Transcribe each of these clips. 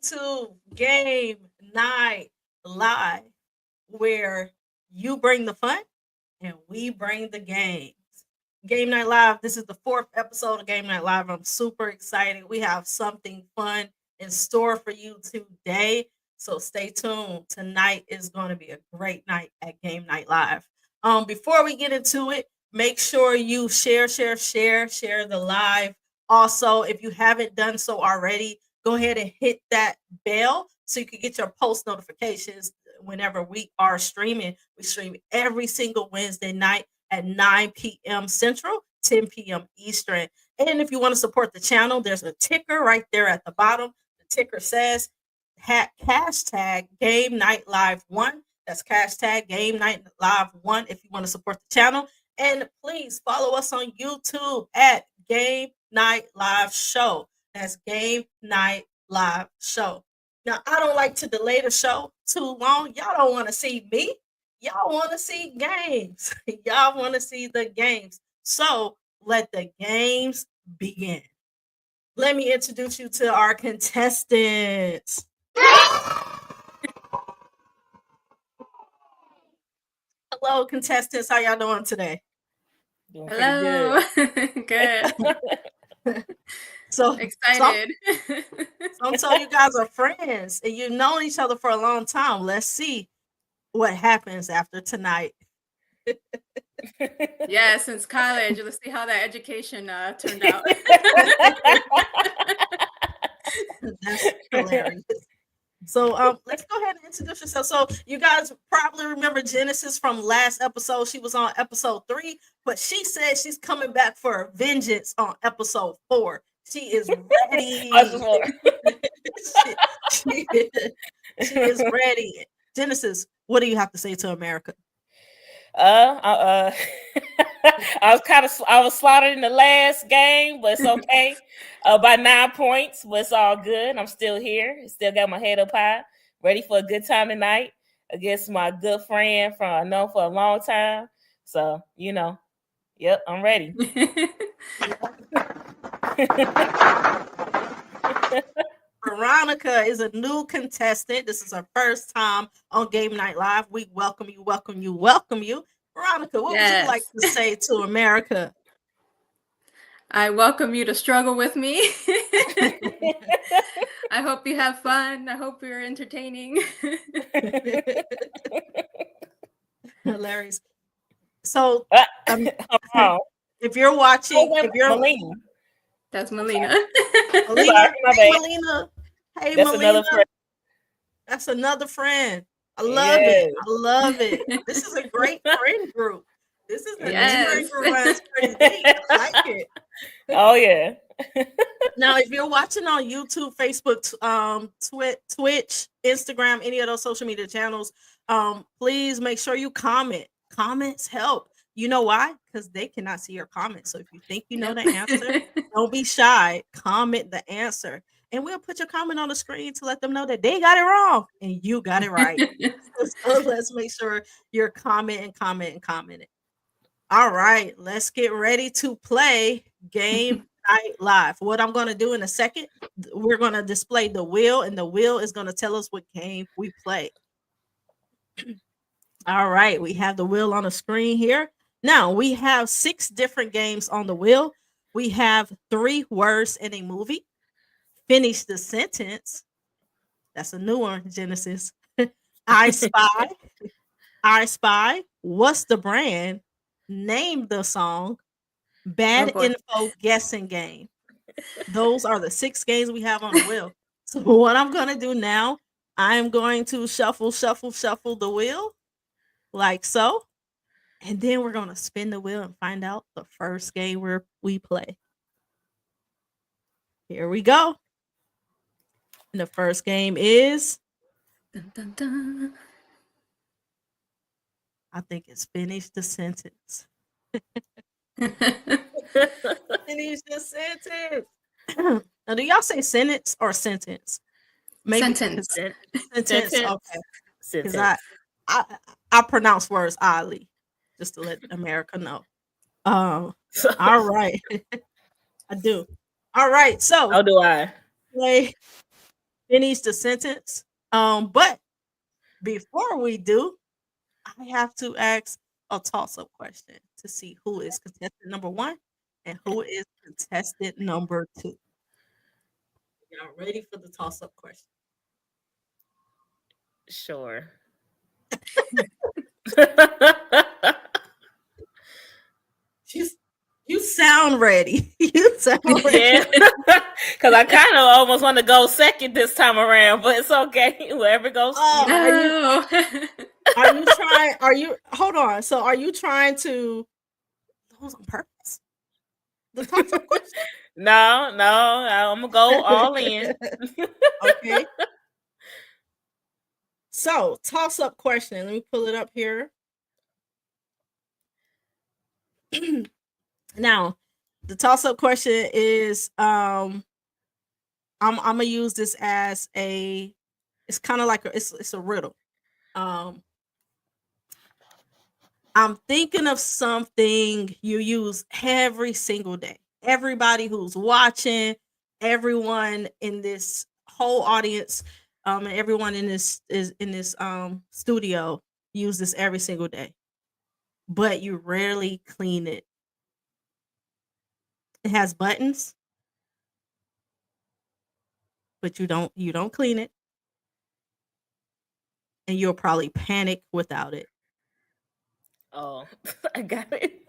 to Game Night Live, where you bring the fun and we bring the games. Game Night Live, this is the fourth episode of Game Night Live. I'm super excited. We have something fun in store for you today. So stay tuned. Tonight is going to be a great night at Game Night Live. Before we get into it, make sure you share the live. Also, if you haven't done so already, go ahead and hit that bell so you can get your post notifications whenever we are streaming. We stream every single Wednesday night at 9 p.m. Central, 10 p.m. Eastern. And if you want to support the channel, there's a ticker right there at the bottom. The ticker says hashtag Game Night Live 1. That's hashtag Game Night Live 1 if you want to support the channel. And please follow us on YouTube at Game Night Live Show. That's Game Night Live Show. Now, I don't like to delay the show too long. Y'all don't want to see me. Y'all want to see games. Y'all want to see the games. So let the games begin. Let me introduce you to our contestants. Hello, contestants. How y'all doing today? Doing Hello. Good. So excited. So you guys are friends and you've known each other for a long time. Let's see what happens after tonight. Yeah, since college. Let's see how that education turned out. That's hilarious. So let's go ahead and introduce yourself. So you guys probably remember Genesis from last episode. She was on episode 3, but she said she's coming back for vengeance on episode 4. She is ready. she is ready. Genesis, what do you have to say to America? I was slaughtered in the last game, but it's okay. By 9 points, but it's all good. I'm still here. Still got my head up high, ready for a good time tonight against my good friend from I know for a long time. So, yep, I'm ready. Veronica is a new contestant. This is her first time on Game Night Live. We welcome you. Veronica, what would you like to say to America? I welcome you to struggle with me. I hope you have fun. I hope you're entertaining. Hilarious. So, if you're watching, Melina. That's Melina. Melina. Hey, That's Melina. Another friend. That's another friend. I love it. This is a great friend group. This is a friend group. Runs pretty deep. I like it. Oh yeah. Now, if you're watching on YouTube, Facebook, Twitch, Instagram, any of those social media channels, please make sure you comment. Comments help. You know why? Because they cannot see your comments. So if you think you know the answer, don't be shy. Comment the answer. And we'll put your comment on the screen to let them know that they got it wrong and you got it right. So let's make sure you're commenting. All right, let's get ready to play Game Night Live. What I'm going to do in a second, we're going to display the wheel, and the wheel is going to tell us what game we play. All right, we have the wheel on the screen here. Now, we have 6 different games on the wheel. We have 3 words in a movie. Finish the sentence. That's a new one, Genesis. I Spy. What's the brand? Name the song. Bad info guessing game. Those are the 6 games we have on the wheel. So what I'm going to do now, I'm going to shuffle the wheel like so. And then we're going to spin the wheel and find out the first game we play. Here we go. And the first game is... Dun, dun, dun. I think it's Finish the Sentence. Finish the sentence. Now, do y'all say sentence or sentence? Maybe sentence. Sentence. Okay. Because I pronounce words oddly, just to let America know. All right. I do. All right. So how do I play finish the sentence. But before we do, I have to ask a toss-up question to see who is contestant number 1 and who is contestant number 2. Y'all ready for the toss-up question? Sure. You sound ready. You sound ready. Yeah, because I kind of almost want to go second this time around, but it's okay. Whoever goes. Oh, No. are you trying? Hold on? So, are you trying to lose on purpose? The toss-up question? No, I'm gonna go all in. Okay. So, toss-up question. Let me pull it up here. Now, the toss-up question is I'm gonna use this as it's kind of like it's a riddle. I'm thinking of something you use every single day. Everybody who's watching, everyone in this whole audience, and everyone in this studio use this every single day, but you rarely clean it. It has buttons, but you don't clean it, and you'll probably panic without it. Oh, I got it.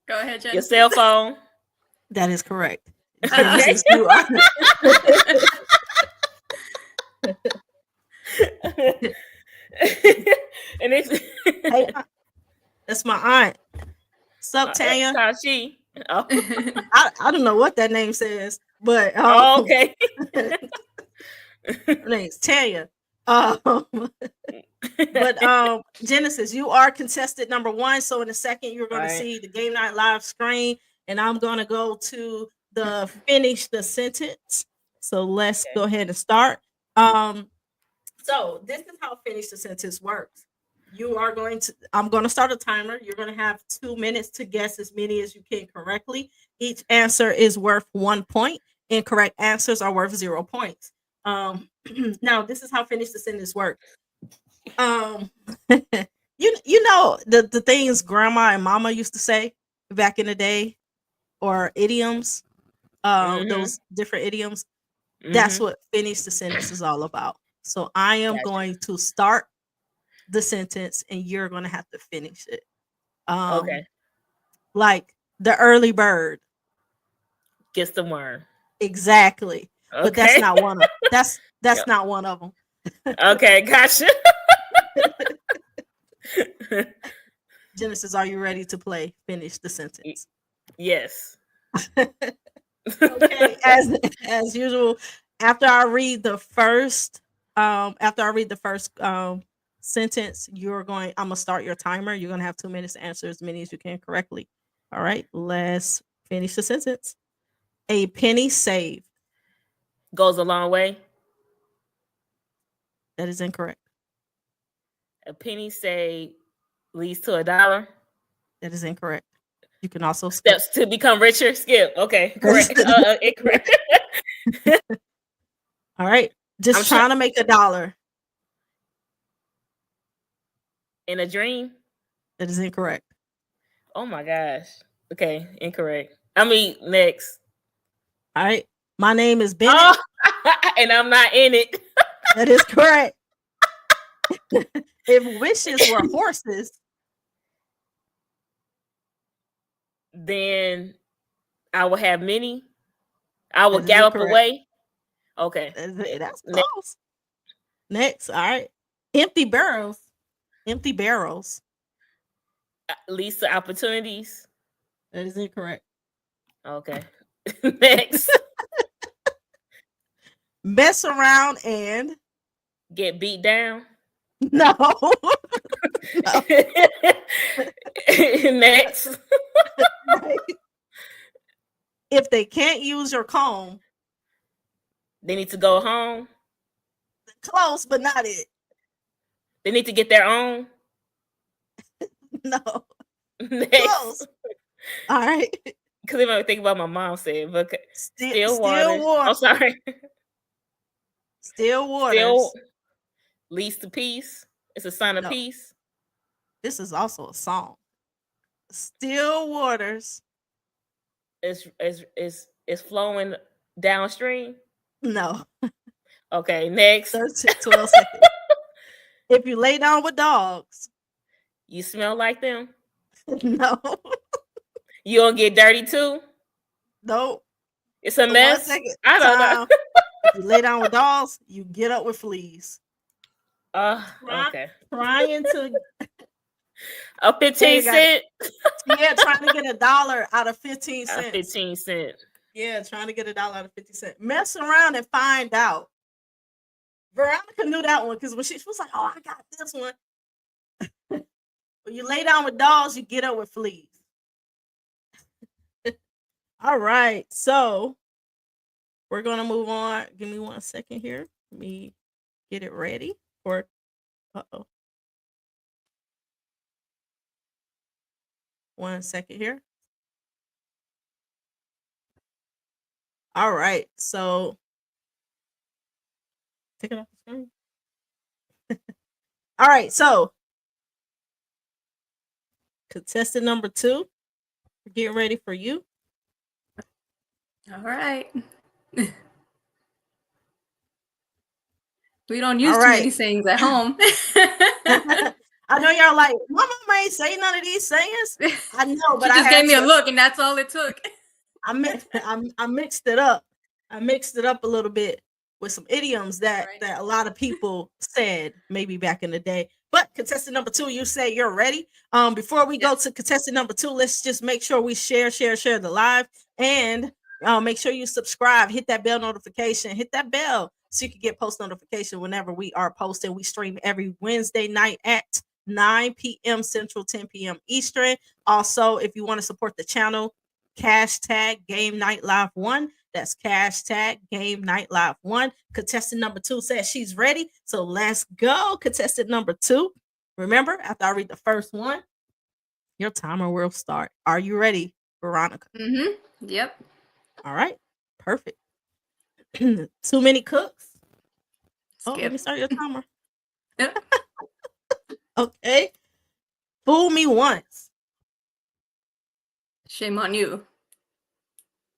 Go ahead, Jen. Your cell phone. That is correct. Okay. Genesis, you are. And it's Hey, that's my aunt. Sup, Tanya? Tashi. Oh. I don't know what that name says, but Oh, okay. her name's Tanya. But Genesis, you are contestant number 1. So in a second, you're going to see the Game Night Live screen, and I'm going to go to the finish the sentence. So let's go ahead and start. So this is how finish the sentence works. I'm going to start a timer. You're going to have 2 minutes to guess as many as you can correctly. Each answer is worth 1 point. Incorrect answers are worth 0 points. Now this is how finish the sentence works. You know the things grandma and mama used to say back in the day, or idioms, those different idioms. That's what finish the sentence is all about. So I am going to start the sentence and you're going to have to finish it. Okay. Like the early bird gets the worm. Exactly. Okay. But that's not one of that's not one of them. Okay, gotcha. Genesis, are you ready to play finish the sentence? Yes. Okay, as usual, after I read the first sentence, I'm gonna start your timer. You're gonna have 2 minutes to answer as many as you can correctly. All right, let's finish the sentence. A penny saved goes a long way. That is incorrect. A penny saved leads to $1. That is incorrect. You can also skip. Steps to become richer. Skip. Okay, correct. Incorrect. All right, just trying to make $1 in a dream. That is incorrect. Oh my gosh. Okay, incorrect. I mean, next. All right, my name is Bennett, and I'm not in it. That is correct. If wishes were horses, then I will have many. I will gallop away. Okay. That's close. Next. All right. Empty barrels. Leads to opportunities. That is incorrect. Okay. Next. Mess around and get beat down. No. No. Next. If they can't use your comb, they need to go home. Close, but not it. They need to get their own. No. Next. Close. All right. Because they might think about my mom said, but still water. Oh, sorry. Still waters. Still leads to peace. It's a sign of No. peace. This is also a song. Still waters. It's flowing downstream. No. Okay, next. 12 seconds. If you lay down with dogs. You smell like them. No. You don't get dirty too. Nope. It's a 1 mess. second. I don't know. Time. If you lay down with dogs, you get up with fleas. Okay. Trying to A 15 cent. Yeah, trying to get $1 out of 15 A cents. 15 cent. Yeah, trying to get $1 out of 50 cents. Mess around and find out. Veronica knew that one because when she was like, "Oh, I got this one." When you lay down with dogs, you get up with fleas. All right, so we're gonna move on. Give me 1 second here. Let me get it ready for. Uh-oh. 1 second here. All right, so take it off the screen. All right, so contestant number 2, we're getting ready for you. All right. We don't use All too right. many sayings at home. I know y'all like, my mama ain't say none of these sayings. I know, but She just I gave me a to. look, and that's all it took. I mixed it up. I mixed it up a little bit with some idioms that a lot of people said maybe back in the day. But contestant number 2, you say you're ready. Before we go to contestant number 2, let's just make sure we share the live, and make sure you subscribe, hit that bell notification, hit that bell so you can get post notification whenever we are posting. We stream every Wednesday night at 9 p.m. Central, 10 p.m. Eastern. Also, if you want to support the channel, hashtag Game Night Live 1. That's hashtag Game Night Live 1. Contestant number 2 says she's ready. So let's go. Contestant number 2. Remember, after I read the first one, your timer will start. Are you ready, Veronica? Mm-hmm. Yep. All right. Perfect. Too many cooks. Skip. Oh, let me start your timer. Yep. Okay. Fool me once. Shame on you.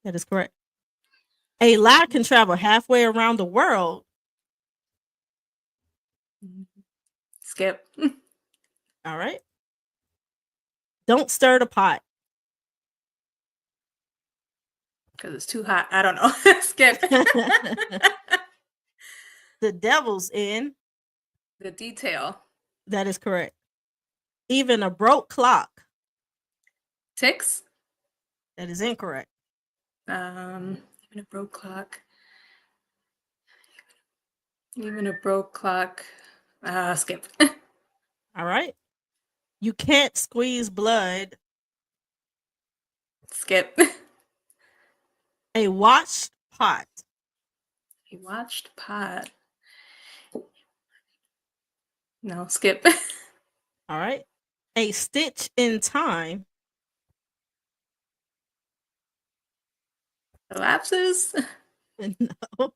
That is correct. A lie can travel halfway around the world. Skip. All right. Don't stir the pot. Because it's too hot. I don't know. Skip. The devil's in. The detail. That is correct. Even a broke clock. Ticks. That is incorrect. Even a broke clock. Even a broke clock. Skip. All right. You can't squeeze blood. Skip. A washed pot. A watched pot. No, skip. All right. A stitch in time. Lapses. No.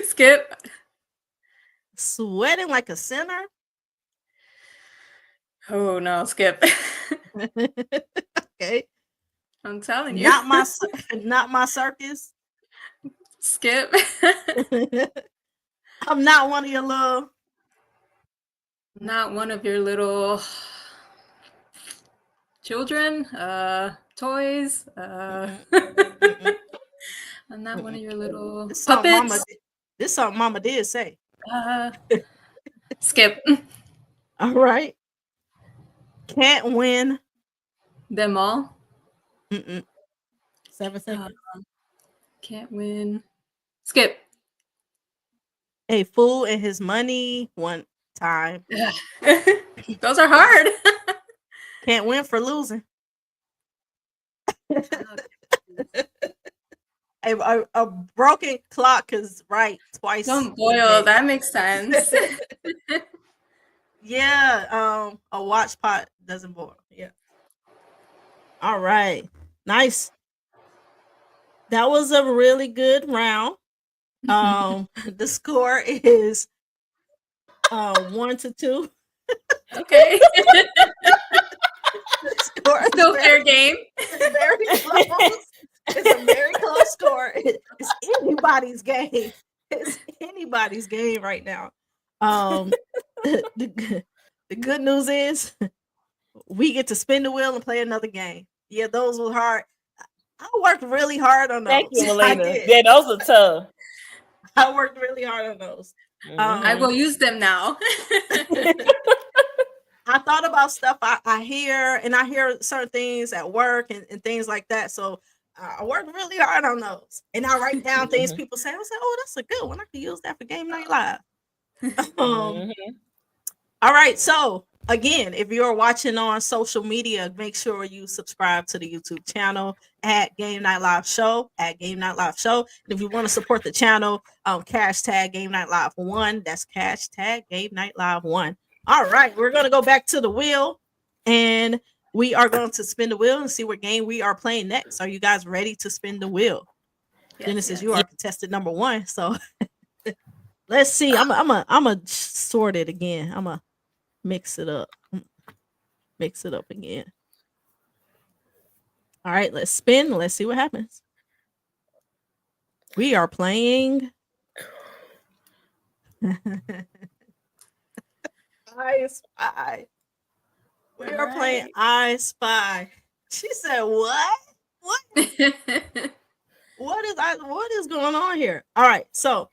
Skip. Sweating like a sinner. Oh no, skip. Okay. I'm telling you. Not my circus. Skip. I'm not one of your little. Not one of your little children. Toys. I'm not one of your little This puppets. something mama did say. Skip. All right. Can't win. Them all. 7 seconds. Can't win. Skip. A fool and his money one time. Those are hard. Can't win for losing. A broken clock is right twice. Don't boil. That makes sense. Yeah. A watch pot doesn't boil. Yeah. All right. Nice. That was a really good round. The score is 1-2. Okay. The score is Still fair game. very close. It's a very close score. It's anybody's game. It's anybody's game right now. The good news is we get to spin the wheel and play another game. Yeah, those were hard. I worked really hard on those. Thank you, I Melina. did. Yeah, those are tough. I worked really hard on those. I will use them now. I thought about stuff I hear, and I hear certain things at work and things like that. So I work really hard on those. And I write down things people say. I was like, oh, that's a good one. I could use that for Game Night Live. All right. So again, if you're watching on social media, make sure you subscribe to the YouTube channel at Game Night Live Show, at Game Night Live Show. And if you want to support the channel, hashtag Game Night Live 1. That's hashtag Game Night Live 1. All right, we're going to go back to the wheel, and we are going to spin the wheel and see what game we are playing next. Are you guys ready to spin the wheel? Yes, Genesis, yes. you are contestant number 1. So let's see. I'm a sort it again. I'm a mix it up. Mix it up again. All right, let's spin. Let's see what happens. We are playing I Spy. We are playing I Spy. She said, "What? What? What is going on here?" All right, so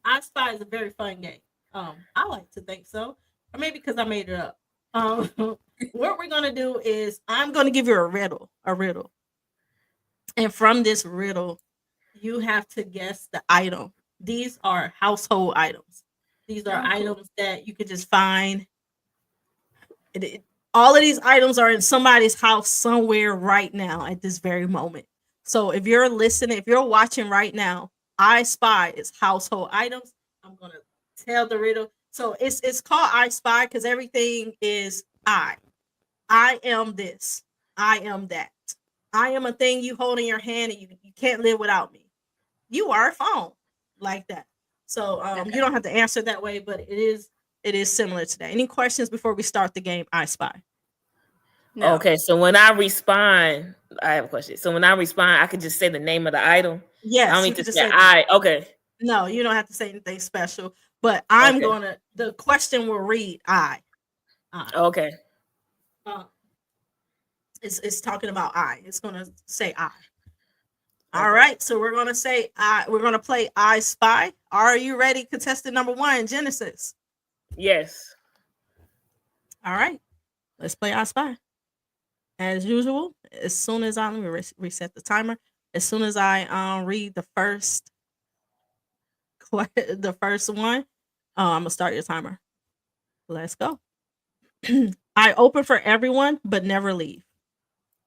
I Spy is a very fun game. I like to think so, or maybe because I made it up. What we're gonna do is I'm gonna give you a riddle, and from this riddle, you have to guess the item. These are household items. These are items that you could just find. All of these items are in somebody's house somewhere right now at this very moment. So if you're listening, if you're watching right now, I Spy is household items. I'm gonna tell the riddle. So it's called I Spy because everything is I. I am this. I am that. I am a thing you hold in your hand and you can't live without me. You are a phone like that. So you don't have to answer that way, but it is similar to that. Any questions before we start the game? I Spy. No. Okay, so when I respond, I have a question. So when I respond, I could just say the name of the item. Yes, I don't you need to could just say say I. Okay. No, you don't have to say anything special. But I'm Okay. gonna. The question will read I. Okay. It's talking about I. It's gonna say I. All right, so we're gonna say I. We're gonna play I Spy. Are you ready, contestant number 1, Genesis? Yes. All right, let's play I Spy. As usual, as soon as let me reset the timer. As soon as I read the first one, I'm gonna start your timer. Let's go. I open for everyone, but never leave.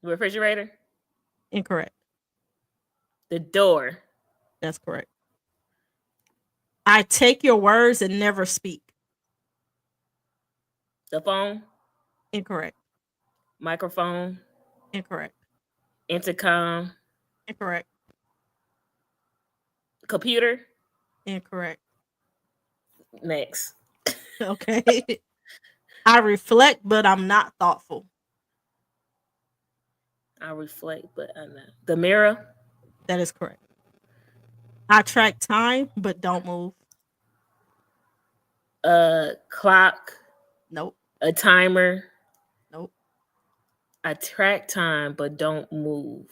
Refrigerator. Incorrect. The door. That's correct. I take your words and never speak. The phone. Incorrect. Microphone. Incorrect. Intercom. Incorrect. Computer. Incorrect. Next. Okay. I reflect, but I'm not thoughtful. I reflect, but I'm not. The mirror. That is correct. I track time, but don't move. Clock. Nope. A timer. Nope. I track time, but don't move.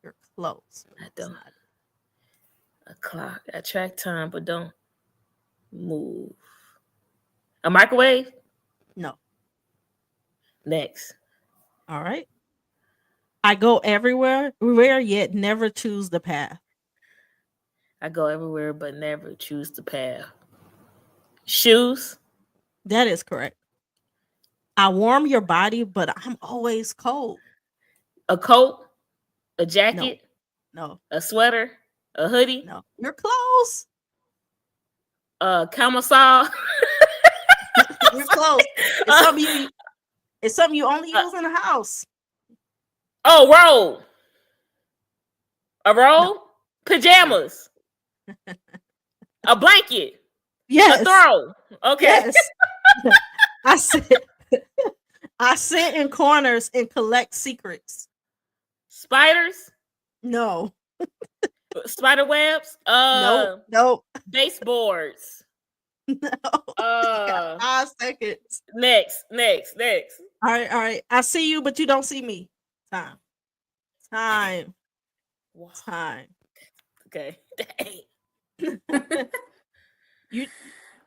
You're close. I don't. A clock. I track time, but don't move. A microwave? No. Next. All right. I go everywhere, yet never choose the path. I go everywhere, but never choose the path. Shoes? That is correct. I warm your body, but I'm always cold. A coat? A jacket? No. A sweater? A hoodie? No. You're close. Camisole? You're close. It's something you only use in the house. Oh, robe. A robe? No. Pajamas. A blanket. Yes. A throw. Okay. Yes. I sit in corners and collect secrets. Spiders. No. Spider webs. Nope. Baseboards. No. You got 5 seconds. Next. All right. I see you, but you don't see me. Time. Wow. Time. Okay. You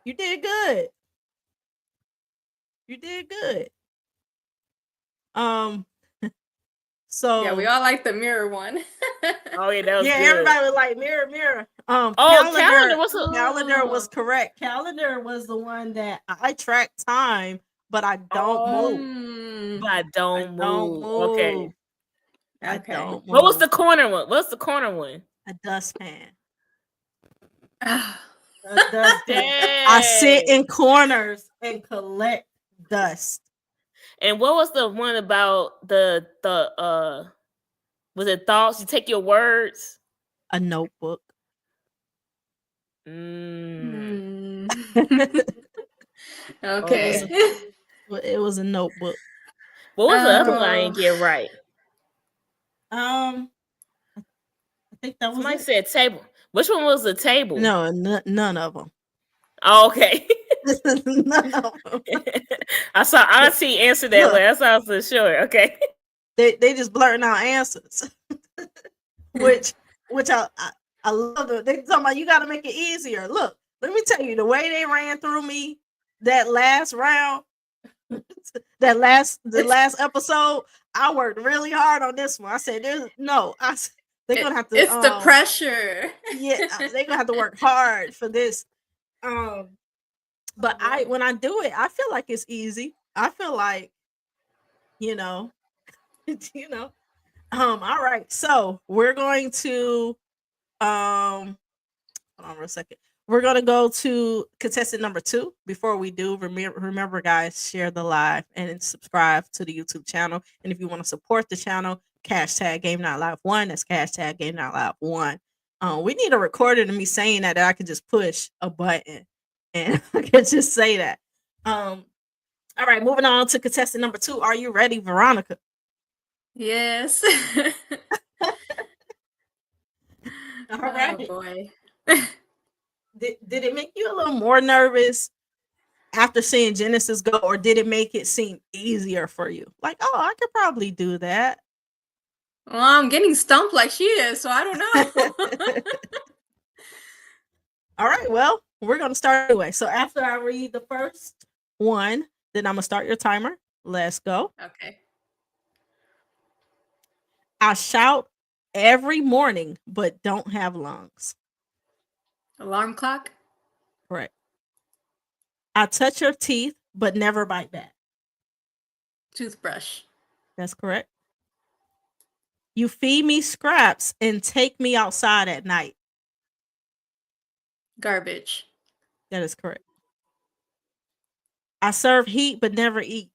did good. You did good. So Yeah, we all like the mirror one. Oh yeah, that was good. everybody was like mirror. Calendar was calendar was correct. Calendar was the one that I track time, but I don't move. But I don't move. Okay. I don't move. What was the corner one? What's the corner one? A dustpan. Ah. A dustpan. I sit in corners and collect dust. And what was the one about the was it thoughts? You take your words? A notebook. Okay. It was a notebook. What was the other one I didn't get right? I think that was Somebody it. said table. Which one was the table? No, none of them. Oh, okay. None of them. I saw Auntie answer that way. That's why I was so sure. Okay. They just blurting out answers, which I love them. They talking about you got to make it easier. Look, let me tell you, the way they ran through me that last round, the last episode, I worked really hard on this one. I said, they're gonna have to. It's the pressure. Yeah, they're gonna have to work hard for this. But when I do it, I feel like it's easy. I feel like, all right. So we're going to hold on for a second. We're gonna go to contestant number 2. Before we do, remember guys, share the live and subscribe to the YouTube channel. And if you want to support the channel, hashtag Game Night Live 1. That's hashtag Game Night Live 1. We need a recording of me saying that I can just push a button and I can just say that. All right, moving on to contestant number 2. Are you ready, Veronica? Yes. All right. Oh boy. Did it make you a little more nervous after seeing Genesis go, or did it make it seem easier for you? Like, oh, I could probably do that. Well, I'm getting stumped like she is, so I don't know. All right, well, we're going to start anyway. So after I read the first one, then I'm going to start your timer. Let's go. Okay. I shout every morning, but don't have lungs. Alarm clock. Correct. I touch your teeth, but never bite back. Toothbrush. That's correct. You feed me scraps and take me outside at night. Garbage. That is correct. I serve heat, but never eat.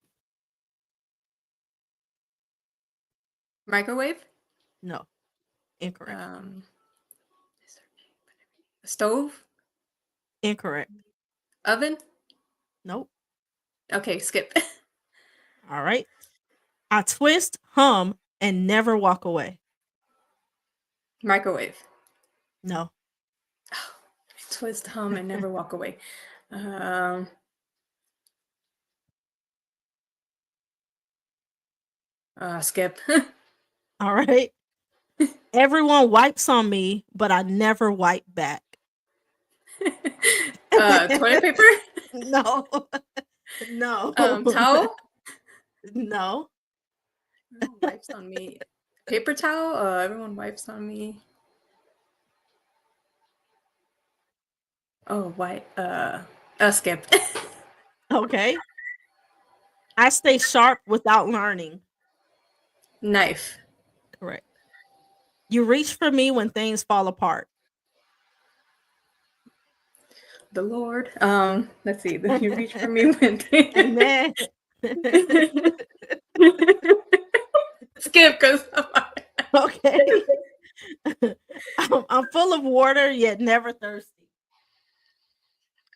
Microwave. No. Incorrect. Stove. Incorrect. Oven. Nope. Okay, skip. All right. I twist, hum, and never walk away. Microwave. No. Twist, hum, and never walk away. Skip. All right. Everyone wipes on me, but I never wipe back. Toilet paper. No. No. Towel. No. Everyone wipes on me. Paper towel. Everyone wipes on me. Oh, white. Skip. Okay. I stay sharp without learning. Knife. Correct. You reach for me when things fall apart. The Lord. Let's see. You reach for me when And then skip because okay. I'm full of water yet never thirsty.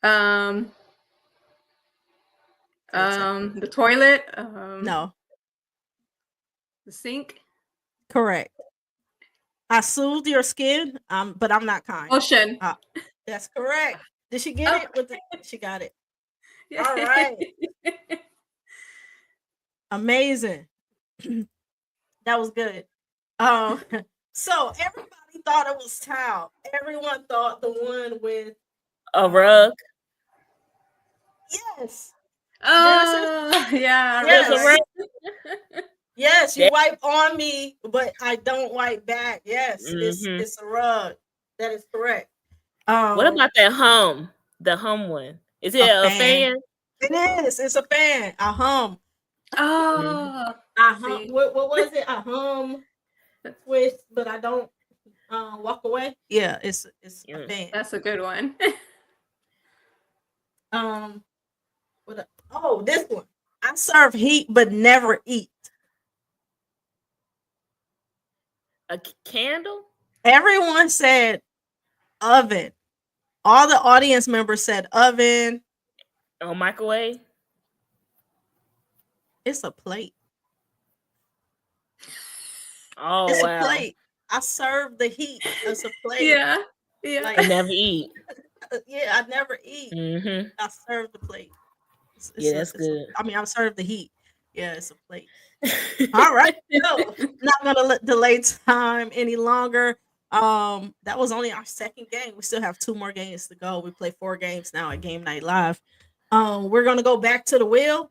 Um, 10 seconds. the toilet. No, The sink. correct. I soothe your skin, but I'm not kind. Ocean. That's correct. Did she get it? She got it. Yeah. All right. Amazing. That was good. So everybody thought it was towel. Everyone thought the one with A rug. yes. Oh, yeah. Yes. There's a rug. Yes, you Yeah. wipe on me, but I don't wipe back. Yes, Mhm. it's a rug. That is correct. What about that hum? The hum one. Is it a fan? It is. It's a fan. A hum. Oh. I hum. See. What was it? I hum, twist, but I don't walk away. Yeah, it's a fan. That's a good one. This one. I serve heat but never eat. A candle? Everyone said oven. All the audience members said oven. A microwave? It's a plate. Oh, It's wow. a plate. I serve the heat. It's a plate. Yeah. Like, I never eat. I never eat. Mm-hmm. I serve the plate. That's good. I serve the heat. Yeah, it's a plate. All right. So, not gonna delay time any longer. That was only our second game. We still have 2 more games to go. We play 4 games now at Game Night Live. We're gonna go back to the wheel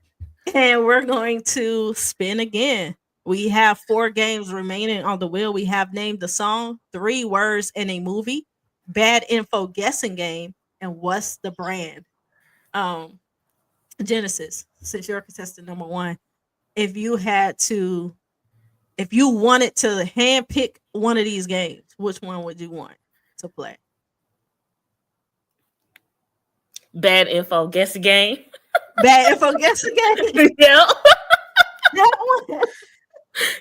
and we're going to spin again. We have 4 games remaining on the wheel. We have named the song, 3 words in a movie, bad info guessing game, and what's the brand. Genesis, since you're contestant number 1, if you wanted to handpick one of these games, which one would you want to play? Bad info guess game. Bad info guessing game. Yep. That one.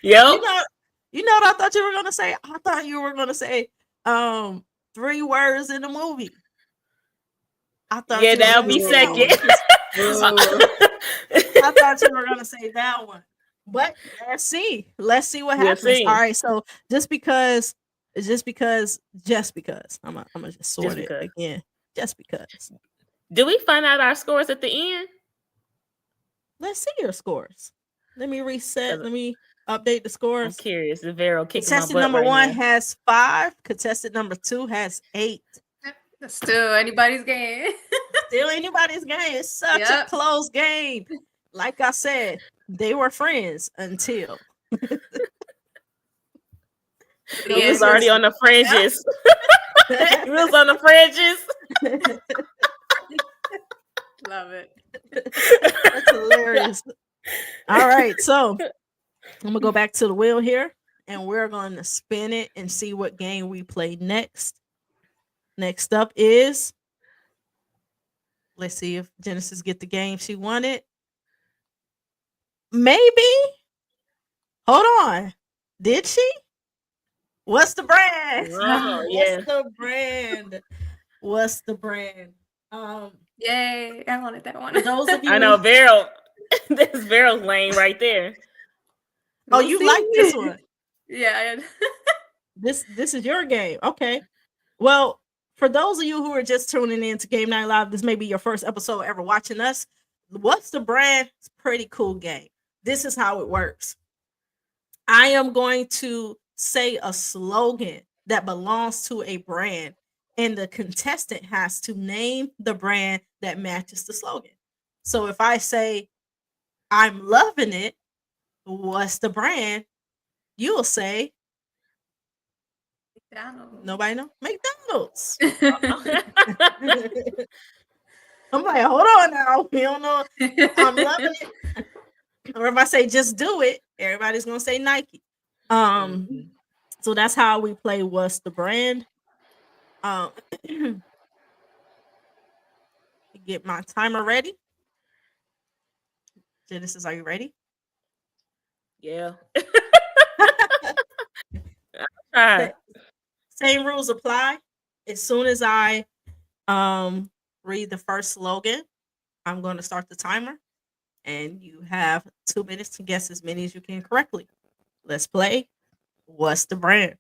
Yep. You know what I thought you were gonna say? I thought you were gonna say 3 words in the movie. I thought that'll be second. I thought you were gonna say that one. But let's see what happens. see. All right, so just because I'm gonna just sort it again. Just because. Did we find out our scores at the end? Let's see your scores. Let me reset. Let me update the scores. I'm curious. The Vero kicking Contestant my butt number right 1 now. has 5. Contestant number 2 has 8. Still anybody's game. Still anybody's game. It's such a close game. Like I said, they were friends until He was already on the fringes. He was on the fringes. Love it. That's hilarious. All right, so I'm gonna go back to the wheel here, and we're going to spin it and see what game we play next. Next up is, let's see if Genesis get the game she wanted. Maybe. Hold on. Did she? What's the brand? Oh, yeah. What's the brand? What's the brand? Yay! I wanted that one. For those of you, I know Vero. This Vero's lane right there. Oh, you like this one? Yeah. This is your game. Okay. Well, for those of you who are just tuning in to Game Night Live, this may be your first episode ever watching us. What's the brand? It's a pretty cool game. This is how it works. I am going to say a slogan that belongs to a brand, and the contestant has to name the brand that matches the slogan. So if I say, I'm loving it, what's the brand? You'll say, McDonald's. Nobody know? McDonald's. I'm like, hold on now. We don't know. I'm loving it. Or if I say just do it, everybody's gonna say Nike. So that's how we play what's the brand. Get my timer ready. Genesis, are you ready? Yeah. All right. Same rules apply. As soon as I read the first slogan. I'm going to start the timer, and you have 2 minutes to guess as many as you can correctly. Let's play. What's the brand?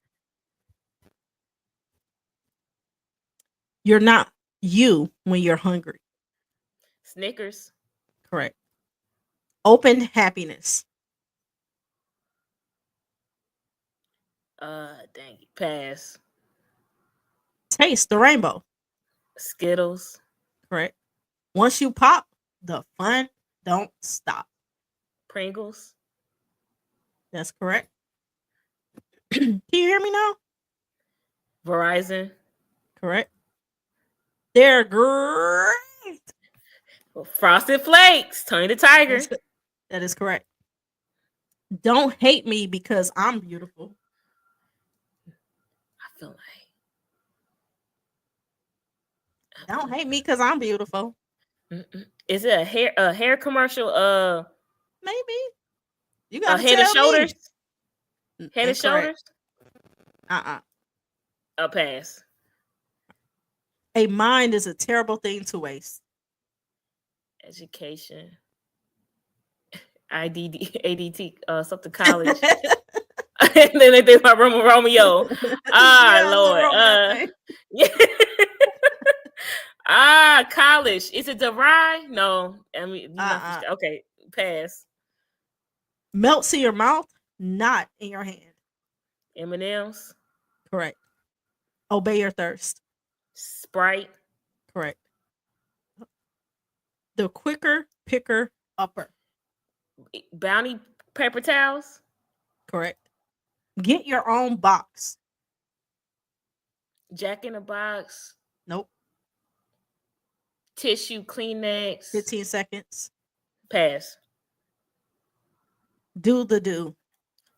You're not you when you're hungry. Snickers. Correct. Open happiness. Dang it. Pass. Taste the rainbow. Skittles. Correct. Once you pop, the fun don't stop. Pringles. That's correct. Can you hear me now? Verizon. Correct. They're great. Frosted Flakes. Tony the Tiger. That is correct. Don't hate me because I'm beautiful. I feel like. Don't hate me because I'm beautiful. Is it a hair commercial? Maybe. You got Head and Shoulders. Me. Head and Shoulders. A pass. A mind is a terrible thing to waste. Education. ADT, something college. And then they think about Romeo. Yeah, Lord. College. Is it DeVry? No. I mean, okay, pass. Melts in your mouth, not in your hand. M&M's. Correct. Obey your thirst. Sprite. Correct. The quicker picker upper. Bounty paper towels. Correct. Get your own box. Jack in the Box. Nope. Tissue, Kleenex. 15 seconds. Pass. Do the do.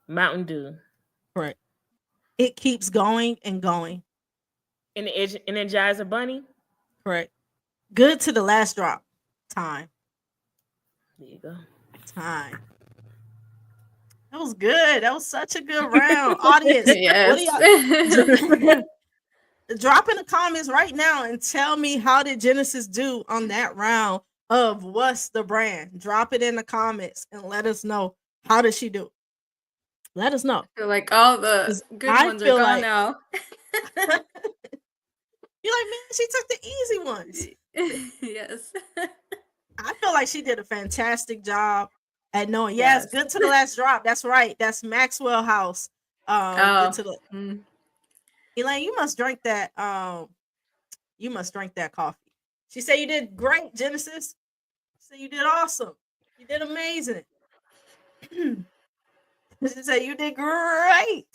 Mountain Dew. Correct. It keeps going and going. And the Energizer Bunny. Correct. Good to the last drop. Time. There you go. Time. That was good. That was such a good round. Audience, Yes. drop in the comments right now and tell me how did Genesis do on that round of What's the Brand? Drop it in the comments and let us know how did she do. Let us know. I feel like all the good ones are gone now. You're like, man, she took the easy ones. Yes. I feel like she did a fantastic job at knowing. Yes, good to the last drop. That's right. That's Maxwell House. Good to the Elaine, you must drink that. You must drink that coffee. She said you did great, Genesis. She said you did awesome. You did amazing. She said you did great.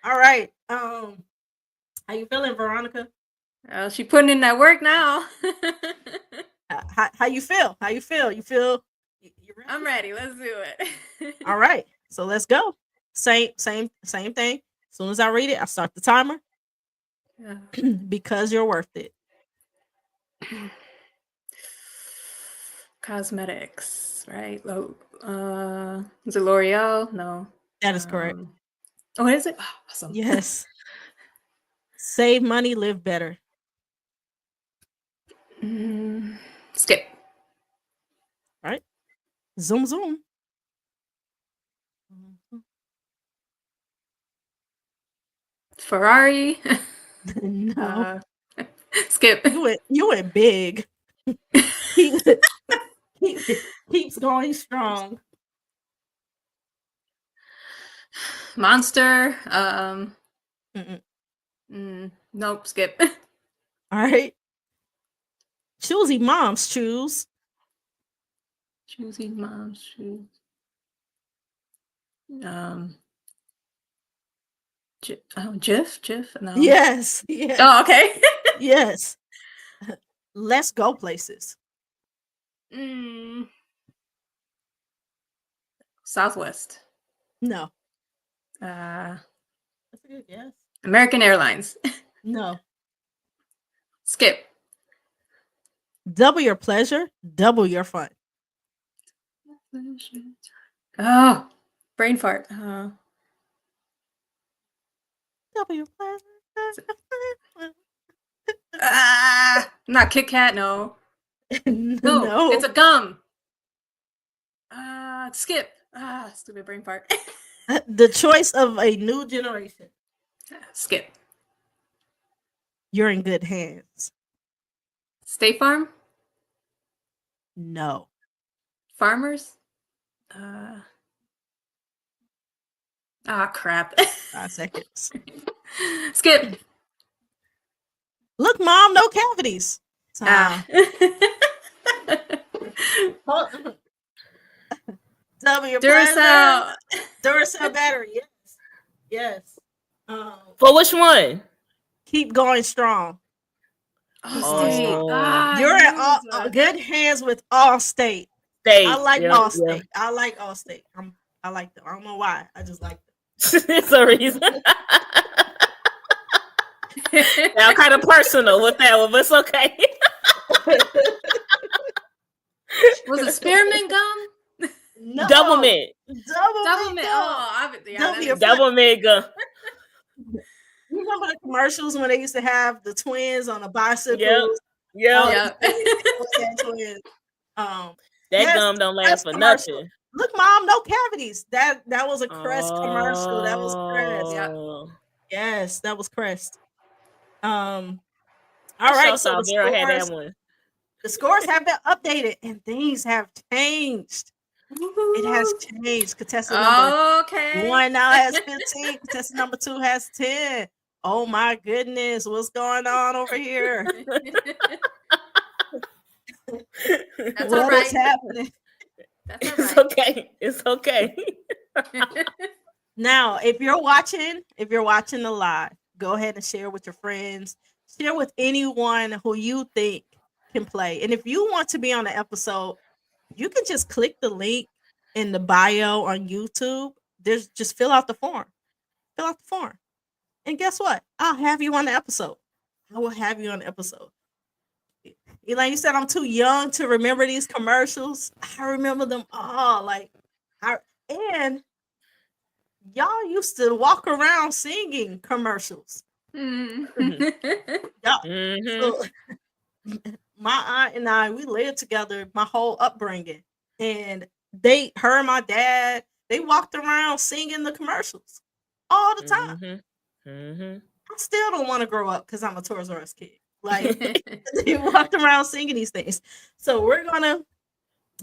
All right. How you feeling, Veronica? She putting in that work now. How you feel? How you feel? You feel? You ready? I'm ready. Let's do it. All right. So let's go. Same thing. As soon as I read it, I start the timer. Because you're worth it. Cosmetics, right? Is it L'Oreal? No. That is correct. What is it? Oh, awesome. Yes. Save money, live better. Skip. All right. Zoom. Ferrari. No. Skip. You went big. Keeps going strong. Monster. Nope. Skip. All right. Choosy moms choose. Choosy moms choose. Jif? No. Yes. Oh, okay. Yes. Let's go places. Southwest. No. That's a good guess. American Airlines. No. Skip. Double your pleasure, double your fun. Oh, brain fart. Double your pleasure. Not Kit Kat, no. No, No. it's a gum. Skip. Stupid brain fart. The choice of a new generation. Skip. You're in good hands. State Farm. No. Farmers. Crap. 5 seconds. Skip. Look, Mom, no cavities. Ah. W Duracell. Duracell battery. Yes. Yes. For which one? Keep going strong. Allstate. Oh. You're in good hands with Allstate. State. I like Yep, Allstate. yep. I like Allstate. I like them. I don't know why. I just like them. It's a reason. Now, kind of personal with that one, but it's okay. Was it spearmint gum? No. Double mint. Double mint. Double mint gum. You remember the commercials when they used to have the twins on the bicycles? Yep. Twins. That gum don't last for nothing. Look, Mom, no cavities. That was a Crest commercial. That was Crest. Yeah. Yes, that was Crest. All right, so the scores have been updated and things have changed. It has changed. Contestant number 1 now has 15. Contestant number 2 has 10. Oh my goodness, what's going on over here? That's What all right. is happening? That's all It's right. okay. It's okay. Now, if you're watching the live, go ahead and share with your friends. Share with anyone who you think can play. And if you want to be on the episode, you can just click the link in the bio on YouTube. Just fill out the form. Fill out the form. And guess what? I'll have you on the episode. I will have you on the episode. Elaine, you said I'm too young to remember these commercials. I remember them all. And y'all used to walk around singing commercials. Mm. So, my aunt and I, we lived together my whole upbringing, and her and my dad, they walked around singing the commercials all the time. I still don't want to grow up because I'm a Toys R Us kid. Like, they walked around singing these things. So we're gonna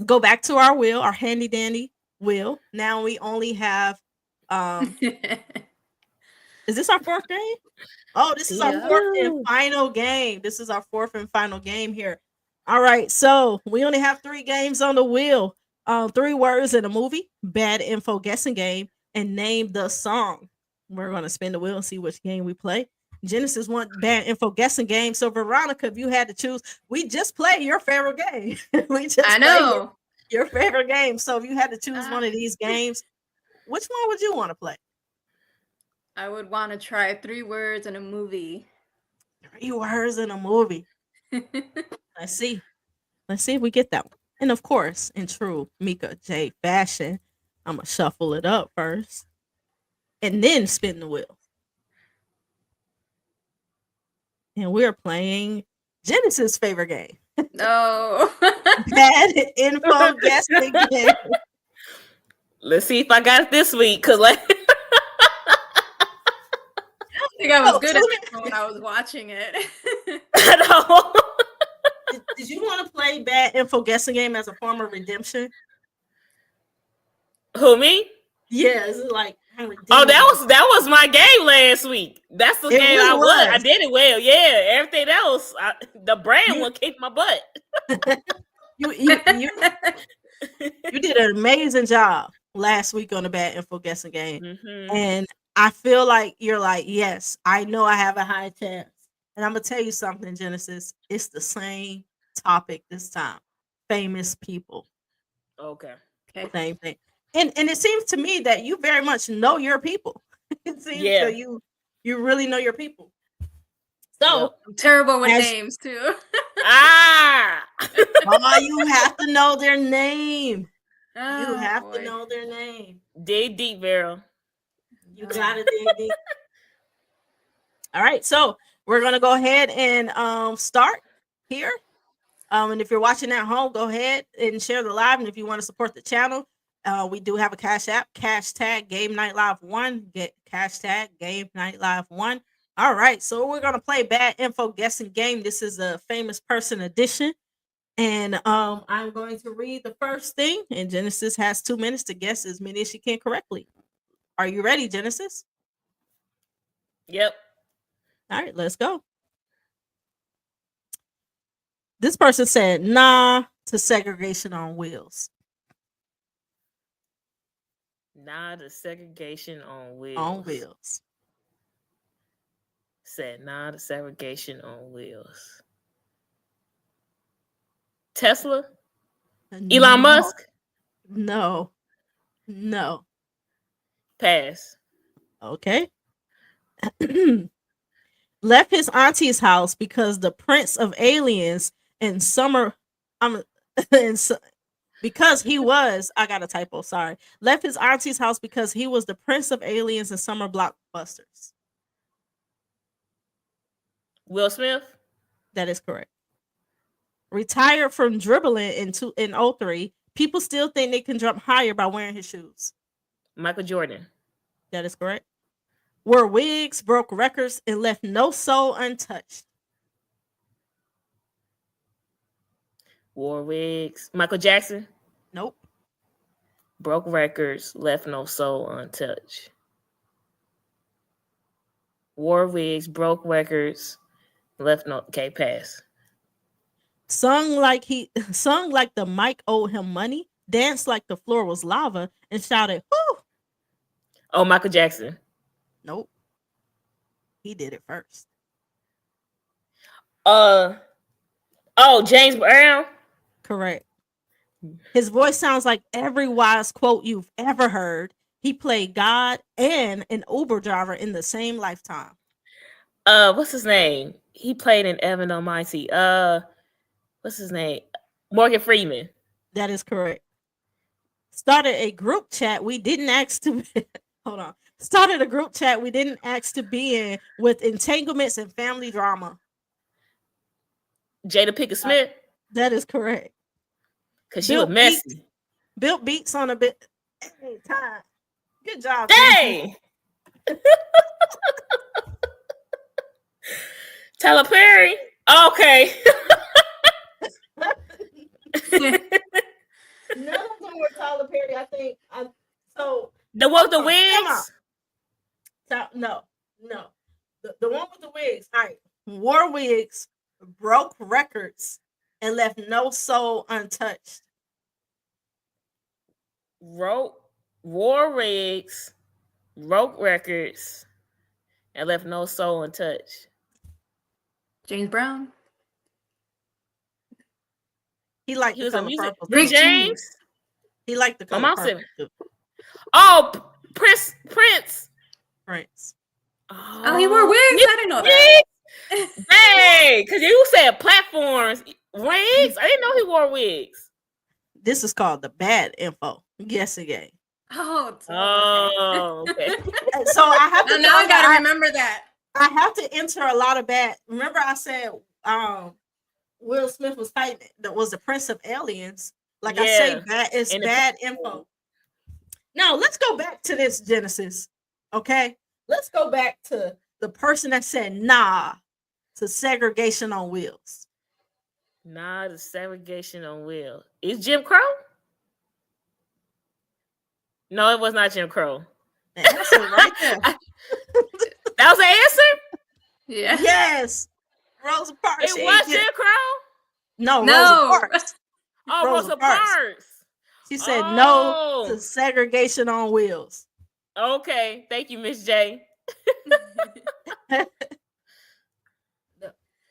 go back to our wheel, our handy dandy wheel. Now we only have is this our fourth game? Oh, this is our fourth and final game. This is our fourth and final game here. All right, so we only have 3 games on the wheel. 3 words in a movie, bad info guessing game, and name the song. We're gonna spin the wheel and see which game we play. Genesis won bad info guessing game. So Veronica, if you had to choose, we just play your favorite game. I know your favorite game. So if you had to choose one of these games, which one would you want to play? I would want to try 3 words in a movie. 3 words in a movie. Let's see if we get that one. And of course, in true Mika J fashion, I'm gonna shuffle it up first and then spin the wheel. And we're playing Genesis' favorite game. No. Bad info guessing game. Let's see if I got it this week, because I think I was good at it when I was watching it. I know. Did you want to play bad info guessing game as a form of redemption? Who, me? Yeah, it's like that was my game last week. That's the game I won. I did it well. Yeah, everything else, the brand will kick my butt. You did an amazing job last week on the bad info guessing game, and I feel like you're like, yes, I know I have a high chance. And I'm gonna tell you something, Genesis. It's the same topic this time. Famous people. Okay. Same thing. And it seems to me that you very much know your people. It seems that you really know your people. So I'm terrible with names too. You have to know their name. You have to know their name. Dig deep, Vero. You gotta dig deep. All right, so We're gonna go ahead and start here. And if you're watching at home, go ahead and share the live. And if you want to support the channel, we do have a Cash App, hashtag Game Night Live 1. Get hashtag Game Night Live 1. All right, so we're gonna play Bad Info Guessing Game. This is a famous person edition. And I'm going to read the first thing, and Genesis has 2 minutes to guess as many as she can correctly. Are you ready, Genesis? Yep. All right, let's go. This person said, nah to segregation on wheels. Nah to segregation on wheels. On wheels. Said nah to segregation on wheels. Tesla? Elon Musk? No. Pass. Okay. Left his auntie's house because the Prince of Aliens in summer. Because he was. I got a typo. Sorry. Left his auntie's house because he was the Prince of Aliens in summer blockbusters. Will Smith? That is correct. Retired from dribbling in 03. People still think they can jump higher by wearing his shoes. Michael Jordan. That is correct. Wore wigs, broke records, and left no soul untouched. Wore wigs. Michael Jackson. Nope. Broke records, left no soul untouched. Wore wigs, broke records, left no. Okay, pass. Sung like the mic owed him money, danced like the floor was lava, and shouted, "Whoo!" Oh, Michael Jackson. Nope. He did it first. Oh, James Brown. Correct. His voice sounds like every wise quote you've ever heard. He played God and an Uber driver in the same lifetime. What's his name? He played in Evan Almighty. What's his name? Morgan Freeman. That is correct. Started a group chat we didn't ask to hold on. Started a group chat we didn't ask to be in with entanglements and family drama. Jada Pinkett Smith. That is correct. Cause she was messy. Built beats on a bit. Hey, time. Good job. Hey. Tyler Perry. Okay. None of them were Tyler Perry. I think. So the one with the wigs. No. The one with the wigs. All right. Wore wigs, broke records, and left no soul untouched. Wore wigs, broke records, and left no soul untouched. James Brown. He liked he was a music. Rick James. He liked the color purple too. Oh, Prince. Oh, he wore wigs. I didn't know that. Hey, because you said platforms, wigs. I didn't know he wore wigs. This is called the Bad Info Guessing Game. Oh, okay. So I have to. Now I gotta remember that. I have to enter a lot of bad. Remember, I said Will Smith was fighting. That was the Prince of Aliens. Like I say, it's bad info. Now let's go back to this Genesis. Okay, let's go back to the person that said nah to segregation on wheels. Nah, the segregation on wheels. Is Jim Crow? No, it was not Jim Crow. The answer right there. That was the answer? Yeah. Yes. Rosa Parks. It was Jim Crow? No. Rosa Parks. Oh, Rosa Parks. She said no to segregation on wheels. Okay. Thank you, Miss J.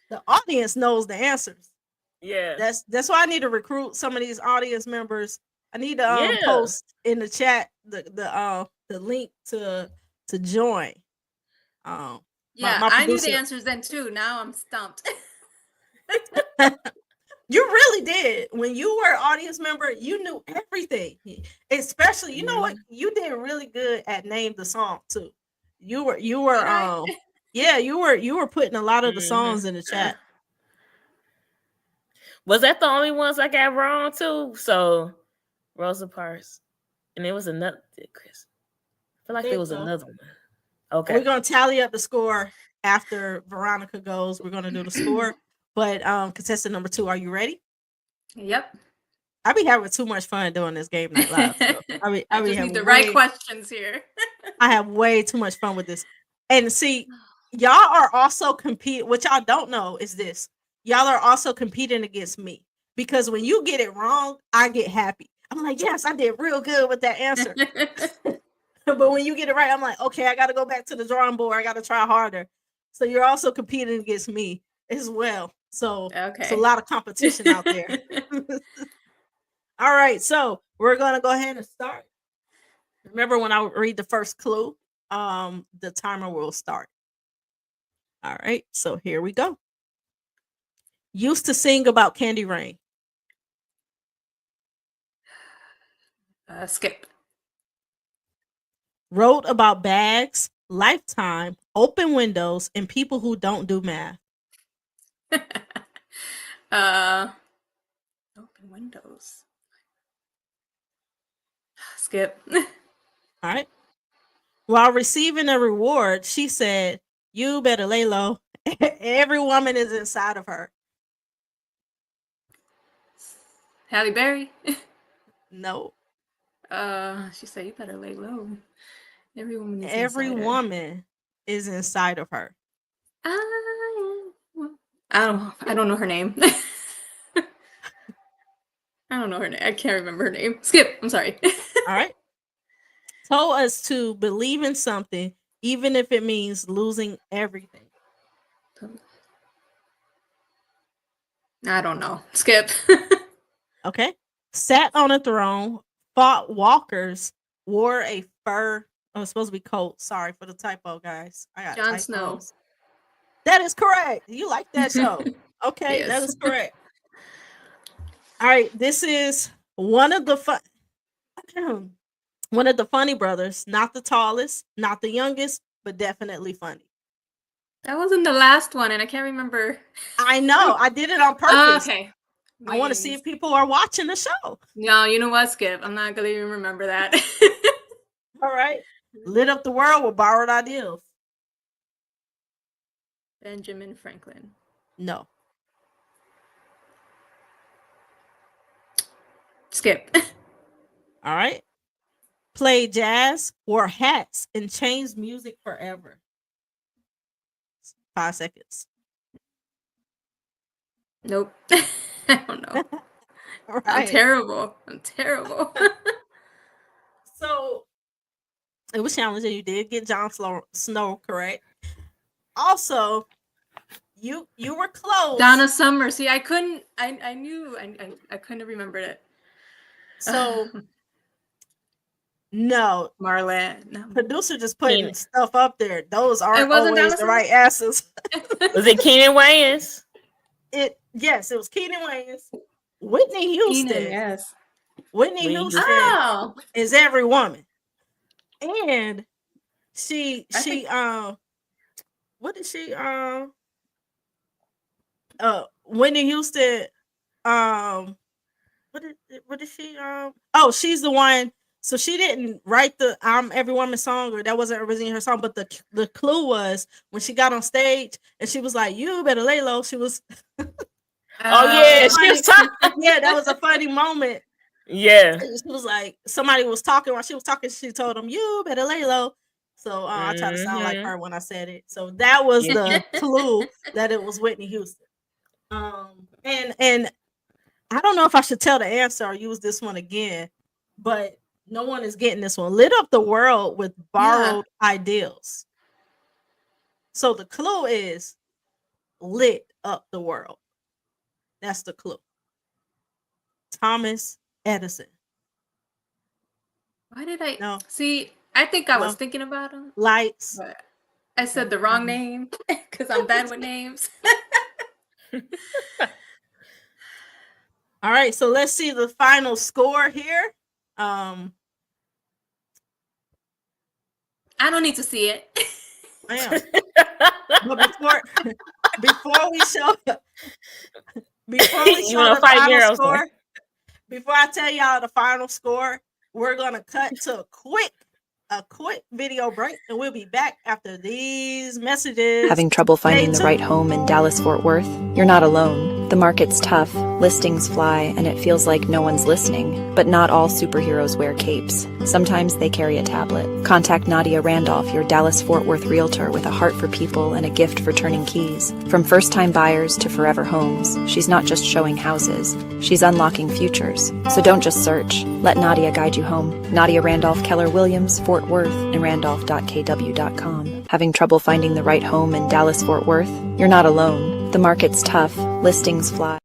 The audience knows the answers. Yeah. That's why I need to recruit some of these audience members. I need to post in the chat the link to join. My producer. I knew the answers then too. Now I'm stumped. You really did. When you were an audience member, you knew everything. Especially, you know what? You did really good at name the song too. You were Yeah, you were putting a lot of the Mhm. songs in the chat. Was that the only ones I got wrong too? So Rosa Parks, and there was another Chris. I feel like there was So. another one. Okay. We're gonna tally up the score after Veronica goes. We're gonna do the score. But contestant number 2, are you ready? Yep. I be having too much fun doing this game night live. So I I be just having need the right questions here. I have way too much fun with this. And see, y'all are also competing. What y'all don't know is this: y'all are also competing against me, because when you get it wrong, I get happy. I'm like, yes, I did real good with that answer. But when you get it right, I'm like, okay, I got to go back to the drawing board. I got to try harder. So you're also competing against me as well. So it's a lot of competition out there. All right, so we're gonna go ahead and start. Remember, when I read the first clue, the timer will start. All right, so here we go. Used to sing about Candy Rain. Skip. Wrote about bags, Lifetime, open windows, and people who don't do math. Open windows. Skip. All right. While receiving a reward, she said, "You better lay low. Every woman is inside of her." Halle Berry. No. She said, "You better lay low. Every woman is Every inside her." woman is inside of her. I don't know her name. I don't know her name. I can't remember her name. Skip. I'm sorry. All right. Told us to believe in something, even if it means losing everything. I don't know. Skip. Okay. Sat on a throne, fought walkers, wore a fur. Oh, it's supposed to be coat. Sorry for the typo, guys. I got Jon typos. Snow. That is correct. You like that show. Okay, Yes. that is correct. All right, this is one of the funny brothers, not the tallest, not the youngest, but definitely funny. That wasn't the last one, and I can't remember. I know. I did it on purpose. Okay. I want to see if people are watching the show. No, you know what, Skip? I'm not gonna even remember that. All right. Lit up the world with borrowed ideals. Benjamin Franklin. No. Skip. All right. Played jazz, wore hats, and changed music forever. 5 seconds. Nope. I don't know. All right. I'm terrible. So it was challenging. You did get Jon Snow correct. Also, you were close. Donna Summer. See, I couldn't. I knew. I couldn't remember it. So no, Marlene. No. producer just putting stuff up there. Those aren't wasn't always the right answers. Was it Keenan Wayans? Yes, it was Keenan Wayans. Whitney Houston. Keenan, yes. Whitney Houston is every woman. And she what did she Whitney Houston what did she oh, she's the one. So she didn't write the I'm Every Woman song, or that wasn't originally her song, but the clue was when she got on stage and she was like, "You better lay low." She was Oh yeah, she was talking. Yeah, that was a funny moment. Yeah. She was like, somebody was talking while she was talking. She told him, "You better lay low." So I tried to sound like her when I said it. So that was the clue that it was Whitney Houston. And I don't know if I should tell the answer or use this one again, but no one is getting this one. Lit up the world with borrowed ideals. So the clue is lit up the world. That's the clue. Thomas Edison. Why did I No. see? I think I was thinking about him. Lights. But I said the wrong name because I'm bad with names. All right, so let's see the final score here. I don't need to see it. But before we show You wanna the fight final Miro, score, before I tell y'all the final score, we're gonna cut to a quick video break, and we'll be back after these messages. Having trouble finding the right home in Dallas-Fort Worth? You're not alone. The market's tough, listings fly, and it feels like no one's listening. But not all superheroes wear capes. Sometimes they carry a tablet. Contact Nadia Randolph, your Dallas-Fort Worth realtor with a heart for people and a gift for turning keys. From first-time buyers to forever homes, she's not just showing houses, she's unlocking futures. So don't just search. Let Nadia guide you home. Nadia Randolph Keller Williams, Fort Worth, and randolph.kw.com. Having trouble finding the right home in Dallas-Fort Worth? You're not alone. The market's tough, listings fly.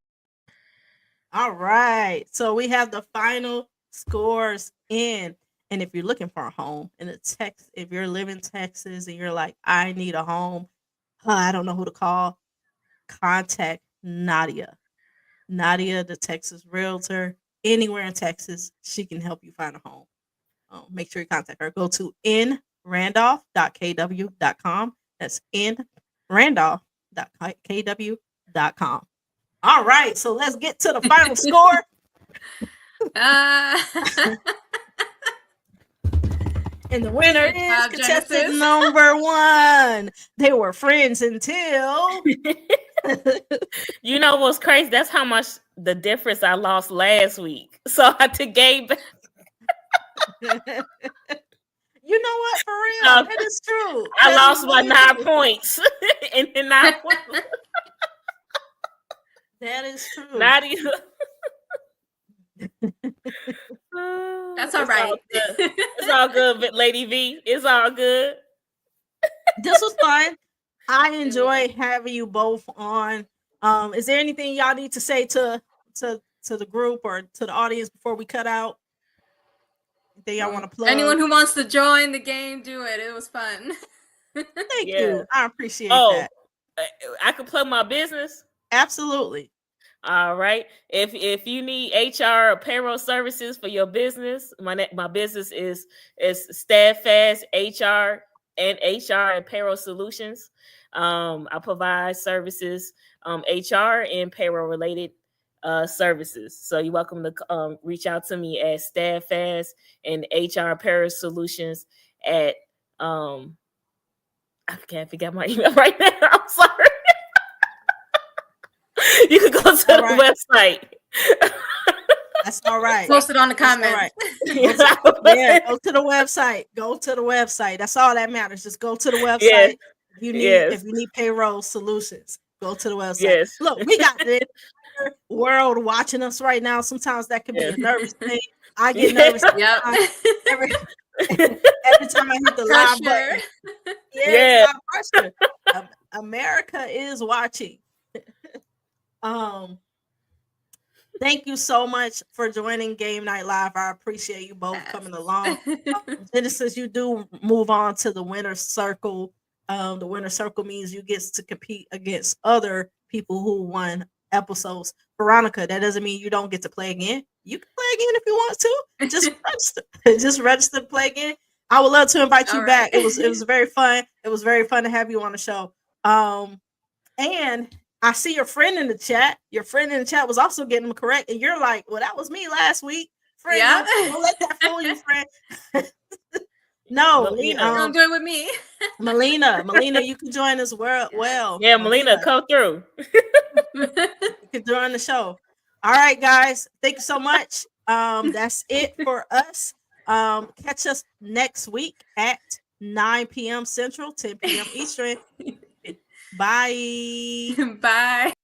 All right, so we have the final scores in. And if you're looking for a home in Texas, if you're living in Texas and you're like, I need a home, I don't know who to call, contact Nadia. Nadia, the Texas realtor, anywhere in Texas, she can help you find a home. Make sure you contact her. Go to nrandolph.kw.com. That's nrandolph.kw.com. All right, so let's get to the final score. And the winner is contestant number 1. They were friends until... You know what's crazy? That's how much the difference I lost last week. So I took game back. You know what? For real, that is true. I lost by 9 points. And then 9 points. That is true. Nadia. That's all right. It's all good, but Lady V. It's all good. This was fun. I enjoy having you both on. Is there anything y'all need to say to the group or to the audience before we cut out? Anything y'all want to plug? Anyone who wants to join the game, do it. It was fun. Thank you. I appreciate that. I could plug my business. Absolutely. All right. If you need HR or payroll services for your business, my business is Steadfast HR and payroll solutions. I provide services, HR and payroll related services. So you're welcome to reach out to me at Steadfast and HR payroll solutions at I can't figure out my email right now. I'm sorry. You can go to the website. That's all right. Post it on the comments. Right. Go to the website. Go to the website. That's all that matters. Just go to the website. Yes. If you need payroll solutions, go to the website. Yes. Look, we got the world watching us right now. Sometimes that can be a nervous thing. I get nervous every time I hit the live button. Yeah. Pressure. America is watching. Thank you so much for joining Game Night Live. I appreciate you both coming along. Genesis, you do move on to the winner's circle. The winner's circle means you get to compete against other people who won episodes. Veronica, that doesn't mean you don't get to play again. You can play again if you want to. Just register. Just register to play again. I would love to invite you back. It was very fun. It was very fun to have you on the show. And I see your friend in the chat. Your friend in the chat was also getting them correct. And you're like, well, that was me last week. Friend, don't let that fool you, friend. No, don't do it with me. Melina, you can join us well. Yeah, Melina, come through. You can join the show. All right, guys. Thank you so much. That's it for us. Catch us next week at 9 p.m. Central, 10 p.m. Eastern. Bye. Bye.